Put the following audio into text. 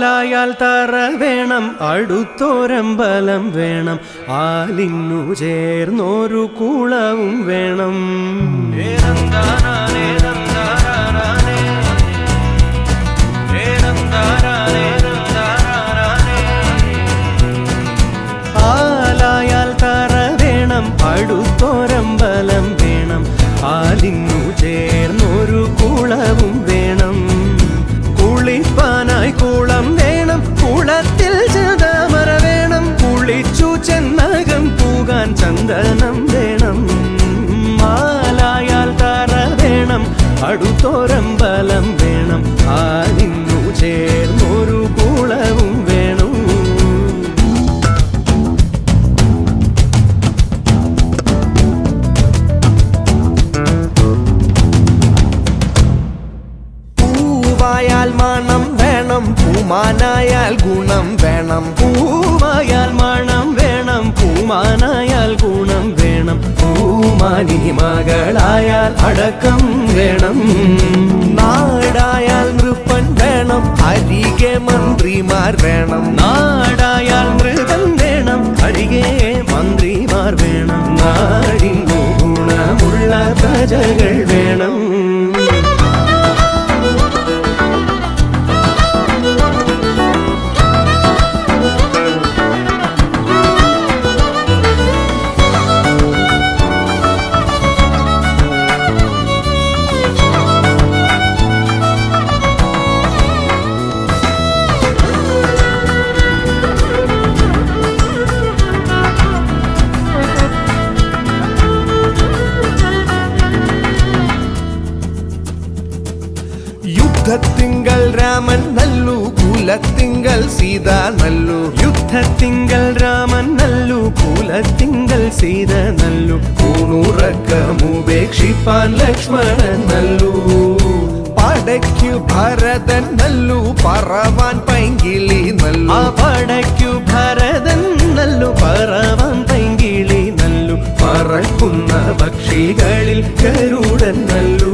ആലായാൽ തറ വേണം, അടുത്തോരമ്പലം വേണം, ആലിന്നു ചേർന്നൊരു കുളവും വേണം. ആലായാൽ തറ വേണം, അടുത്തോരമ്പലം വേണം, ആലിന്നു ചേർന്നൊരു കുളവും വേണം. കുളിപ്പാനായി കുളം വേണം, കുളത്തിൽ ചന്ദമര വേണം, കുളിച്ചു ചെന്നകം പൂകാൻ ചന്ദനം വേണം. ആലായാൽ തറ വേണം, അടുത്തോരമ്പലം വേണം, ആലിന്നു ചേർന്നൊരു കുളവും വേണം. പൂവായാൽ മണം വേണം, പൂമാനായാൽ ഗുണം വേണം, പൂവായാൽ മണം വേണം, പൂമാനായാൽ ഗുണം വേണം, പൂമാനി മകളായാൽ അടക്കം വേണം. നാടായാൽ നൃപ്പൻ വേണം, അരികെ മന്ത്രിമാർ വേണം, നാടായാൽ നൃപൻ വേണം, അരികെ മന്ത്രിമാർ വേണം, നാടിനു ഗുണമുള്ള പ്രജകൾ വേണം. യുദ്ധത്തിങ്കൽ രാമൻ നല്ലു, കുലത്തിങ്കൽ സീത നല്ലു, യുദ്ധത്തിങ്കൽ രാമൻ നല്ലു, കുലത്തിങ്കൽ സീത നല്ലു, ൂണുറക്കമുപേക്ഷിപ്പാൻ ലക്ഷ്മണൻ നല്ലു. പടയ്ക്കു ഭരതൻ നല്ലു, പറവാൻ പൈങ്കിളി നല്ലു, ആ പടയ്ക്കു ഭരതൻ നല്ലു, പറവാൻ പൈങ്കിളി നല്ലു, പറക്കുന്ന പക്ഷികളിൽ ഗരുഡൻ നല്ലു.